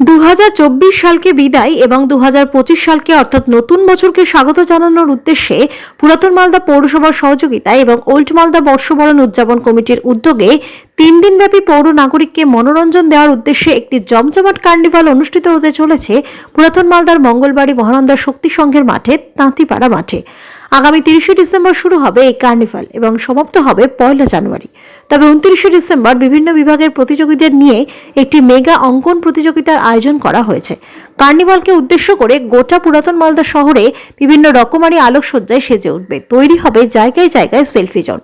2024 সালকে বিদায় এবং 2025 সালকে অর্থাৎ নতুন বছরকে স্বাগত জানানোর উদ্দেশ্যে পুরাতন মালদা পৌরসভার সহযোগিতায় এবং ওল্ড মালদা বর্ষবরণ উদযাপন কমিটির উদ্যোগে 3 দিনব্যাপী পৌর নাগরিককে মনোরঞ্জন দেওয়ার উদ্দেশ্যে একটি জমজমাট কার্নিভাল অনুষ্ঠিত হতে চলেছে পুরাতন মালদার মঙ্গলবাড়ি মহানন্দা শক্তি সংঘের মাঠে তাঁতিপাড়া মাঠে। আগামী 30শে ডিসেম্বর শুরু হবে এই কার্নিভাল এবং সমাপ্ত হবে 1 জানুয়ারি। তবে 29শে ডিসেম্বর বিভিন্ন বিভাগের প্রতিযোগীদের নিয়ে একটি মেগা অঙ্কন প্রতিযোগিতার আয়োজন করা হয়েছে। কার্নিভালকে উদ্দেশ্য করে গোটা পুরাতন মালদা শহরে বিভিন্ন রকমারি আলোকসজ্জায় সেজে উঠবে। তৈরি হবে জায়গায় জায়গায় সেলফি জোন।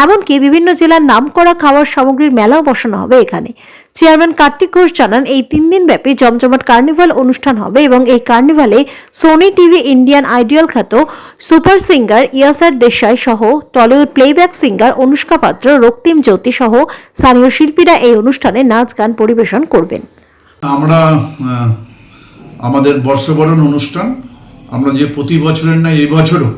এমনকি বিভিন্ন জেলার নামকরা খাওয়ার সামগ্রীর মেলাও বসানো হবে এখানে। চেয়ারম্যান কার্তিক ঘোষ জানান, এই 3 দিন ব্যাপী জমজমাট কার্নিভাল অনুষ্ঠান হবে এবং এই কার্নিভালে সোনি টিভি ইন্ডিয়ান আইডিয়াল খ্যাত সুপার সিঙ্গার ইয়াসার দেশাই সহ টলিউড প্লেব্যাক সিঙ্গার অনুষ্কা পাত্র, রক্তিম জ্যোতি সহ স্থানীয় শিল্পীরা এই অনুষ্ঠানে নাচ গান পরিবেশন করবেন। আমরা আমাদের বর্ষবরণ অনুষ্ঠান আমরা যে প্রতি বছরের না এই বছরও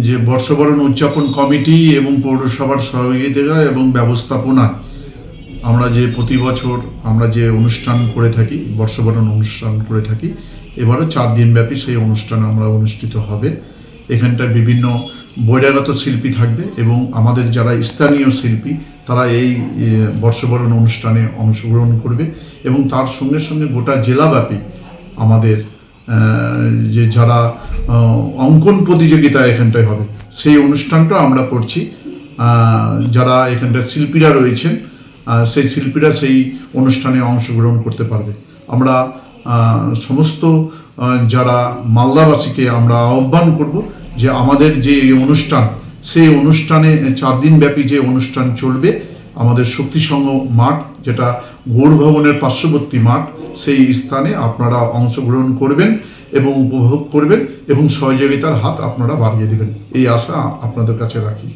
যে বর্ষবরণ উদযাপন কমিটি এবং পৌরসভার সহযোগিতা এবং ব্যবস্থাপনায় আমরা যে প্রতি বছর আমরা যে অনুষ্ঠান করে থাকি, বর্ষবরণ অনুষ্ঠান করে থাকি, এবারও 4 দিনব্যাপী সেই অনুষ্ঠান আমরা অনুষ্ঠিত হবে। এখানটায় বিভিন্ন বহিরাগত শিল্পী থাকবে এবং আমাদের যারা স্থানীয় শিল্পী তারা এই বর্ষবরণ অনুষ্ঠানে অংশগ্রহণ করবে এবং তার সঙ্গে সঙ্গে গোটা জেলাব্যাপী আমাদের যে যারা অঙ্কন প্রতিযোগিতা এখানটায় হবে সেই অনুষ্ঠানটা আমরা করছি। যারা এখানটায় শিল্পীরা রয়েছেন সেই শিল্পীরা সেই অনুষ্ঠানে অংশগ্রহণ করতে পারবে। আমরা সমস্ত যারা মালদাবাসীকে আমরা আহ্বান করব যে আমাদের যে অনুষ্ঠান সেই অনুষ্ঠানে 4 দিনব্যাপী যে অনুষ্ঠান চলবে আমাদের শক্তিসংঘ মাঠ, যেটা গৌড় ভবনের পার্শ্ববর্তী মাঠ, সেই স্থানে আপনারা অংশগ্রহণ করবেন এবং উপভোগ করবেন এবং সহযোগিতার হাত আপনারা বাড়িয়ে দেবেন, এই আশা আপনাদের কাছে রাখি।